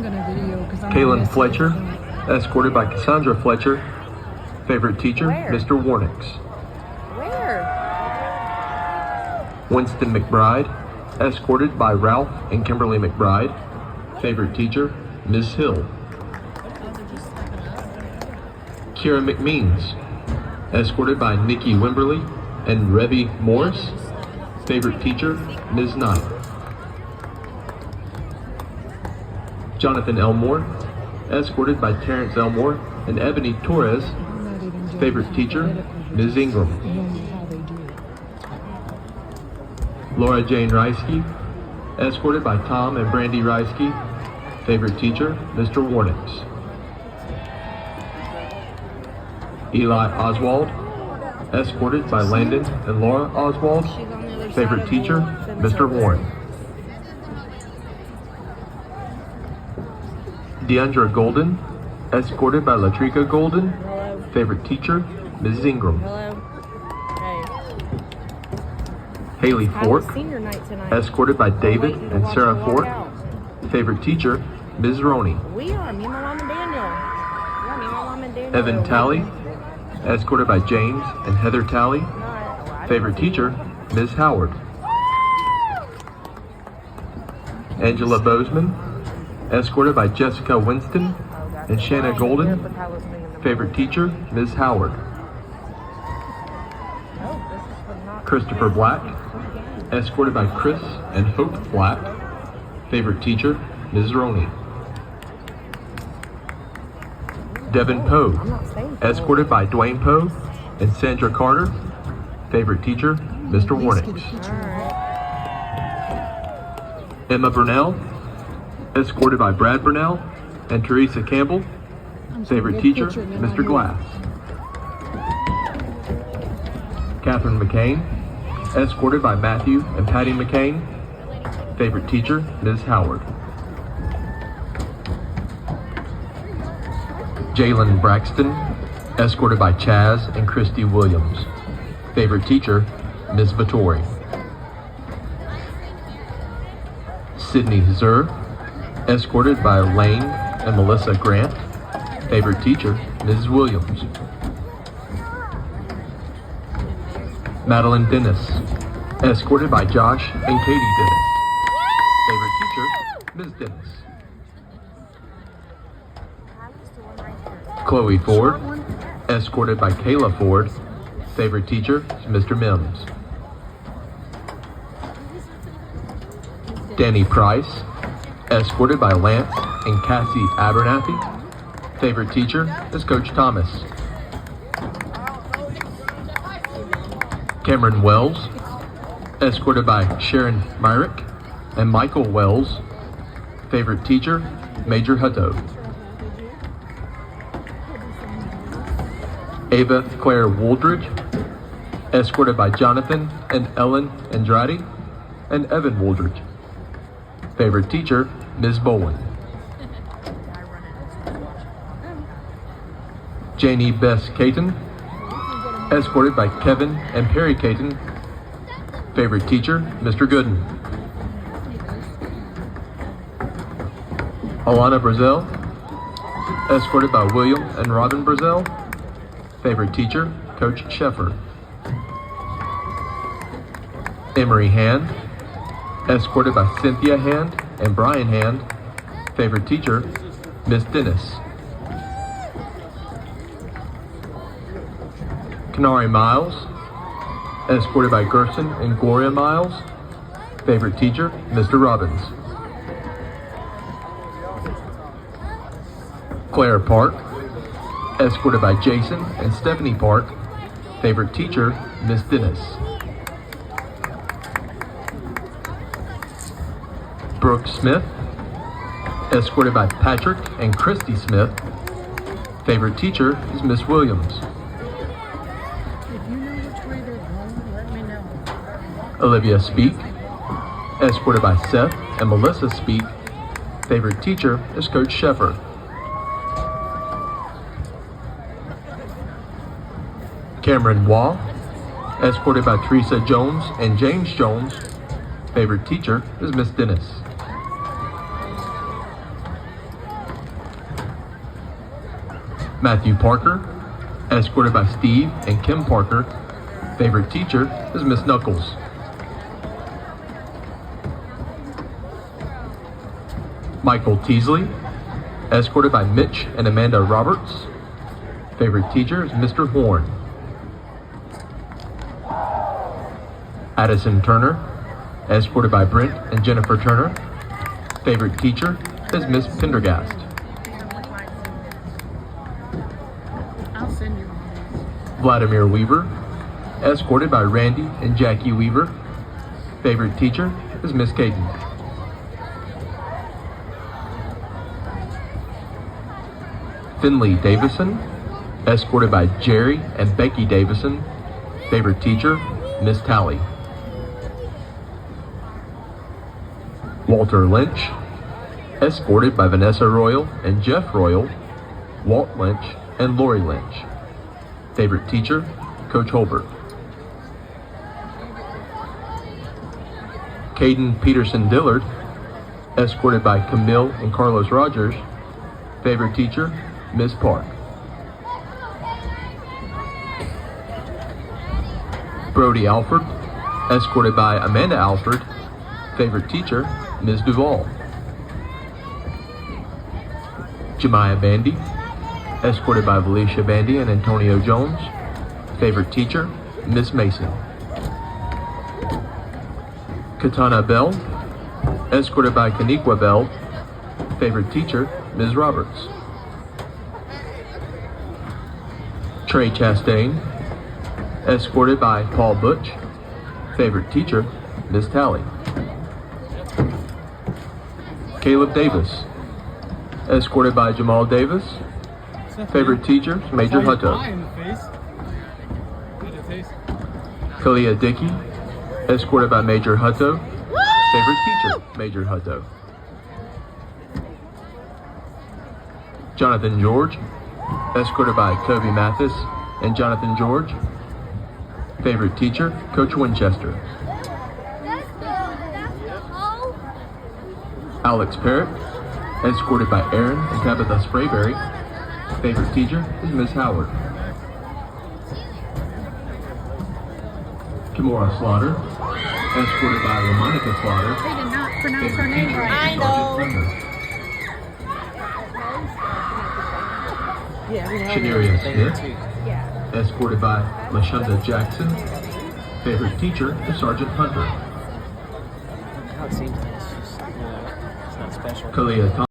Kaylin Fletcher, escorted by Cassandra Fletcher. Favorite teacher, Mr. Warnix. Winston McBride, escorted by Ralph and Kimberly McBride. Favorite teacher, Ms. Hill. Kira McMeans, escorted by Nikki Wimberly and Revy Morris. Favorite teacher, Ms. Knight. Jonathan Elmore, escorted by Terrence Elmore and Ebony Torres. Favorite teacher, Ms. Ingram. Laura Jane Reisky, escorted by Tom and Brandy Reisky. Favorite teacher, Mr. Warnix. Eli Oswald, escorted by Landon and Laura Oswald. Favorite teacher, Mr. Warren. Deandra Golden, escorted by Latrika Golden. Favorite teacher, Ms. Ingram. Haley Fork, escorted by David and Sarah Fork. Favorite teacher, Ms. Roney. We are, me, my mom, and Daniel. Yeah, me, my mom, and Daniel. Evan Talley, escorted by James and Heather Talley. Favorite teacher, Ms. Howard. Angela Bozeman, escorted by Jessica Winston and Shanna Golden. Favorite teacher, Ms. Howard. Christopher Black, escorted by Chris and Hope Black. Favorite teacher, Ms. Roney. Devin Poe, escorted by Dwayne Poe and Sandra Carter. Favorite teacher, Mr. Warnix. Emma Burnell, escorted by Brad Burnell and Teresa Campbell. Favorite teacher, Mr. Glass. Catherine McCain, escorted by Matthew and Patty McCain. Favorite teacher, Ms. Howard. Jalen Braxton, escorted by Chaz and Christy Williams. Favorite teacher, Ms. Vittori. Sydney Zur, escorted by Lane and Melissa Grant. Favorite teacher, Mrs. Williams. Madeline Dennis, escorted by Josh and Katie Dennis. Favorite teacher, Ms. Dennis. Chloe Ford, escorted by Kayla Ford. Favorite teacher is Mr. Mims. Danny Price, escorted by Lance and Cassie Abernathy. Favorite teacher is Coach Thomas. Cameron Wells, escorted by Sharon Myrick and Michael Wells. Favorite teacher, Major Hutto. Ava Claire Wooldridge, escorted by Jonathan and Ellen Andrade and Evan Wooldridge. Favorite teacher, Ms. Bowen. Janie Bess Caton, escorted by Kevin and Perry Caton. Favorite teacher, Mr. Gooden. Alana Brazel, escorted by William and Robin Brazel. Favorite teacher, Coach Sheffer. Emery Hand, escorted by Cynthia Hand and Brian Hand. Favorite teacher, Miss Dennis. Kanari Miles, escorted by Gerson and Gloria Miles. Favorite teacher, Mr. Robbins. Claire Park, escorted by Jason and Stephanie Park. Favorite teacher, Miss Dennis. Brooke Smith, escorted by Patrick and Christy Smith. Favorite teacher is Miss Williams. Olivia Speak, escorted by Seth and Melissa Speak. Favorite teacher is Coach Sheffer. Cameron Waugh, escorted by Teresa Jones and James Jones. Favorite teacher is Miss Dennis. Matthew Parker, escorted by Steve and Kim Parker. Favorite teacher is Miss Knuckles. Michael Teasley, escorted by Mitch and Amanda Roberts. Favorite teacher is Mr. Horn. Addison Turner, escorted by Brent and Jennifer Turner. Favorite teacher is Miss Pendergast. I'll send you all Vladimir Weaver, escorted by Randy and Jackie Weaver. Favorite teacher is Miss Caden. Finley Davison, escorted by Jerry and Becky Davison. Favorite teacher, Miss Tally. Walter Lynch, escorted by Vanessa Royal and Jeff Royal, Walt Lynch and Lori Lynch. Favorite teacher, Coach Holbert. Caden Peterson Dillard, escorted by Camille and Carlos Rogers. Favorite teacher, Miss Park. Brody Alford, escorted by Amanda Alford. Favorite teacher, Ms. Duvall. Jemiah Bandy, escorted by Felicia Bandy and Antonio Jones. Favorite teacher, Miss Mason. Katana Bell, escorted by Kaniqua Bell. Favorite teacher, Ms. Roberts. Trey Chastain, escorted by Paul Butch. Favorite teacher, Ms. Tally. Caleb Davis, escorted by Jamal Davis. Favorite teacher, Major Hutto. Kylia Dickey, escorted by Major Hutto. Favorite teacher, Major Hutto. Jonathan George, escorted by Kobe Mathis and Jonathan George. Favorite teacher, Coach Winchester. Alex Parrott, escorted by Aaron and Tabitha Sprayberry. Favorite teacher is Miss Howard. Kimora Slaughter, escorted by LaMonica Slaughter. They did not pronounce her Favorite name teacher, right. I know. Shaneria Smith, Yeah. escorted by LaShunda Jackson. Favorite teacher is Sergeant Hunter. How it seems like it's just, it's not special. Kalia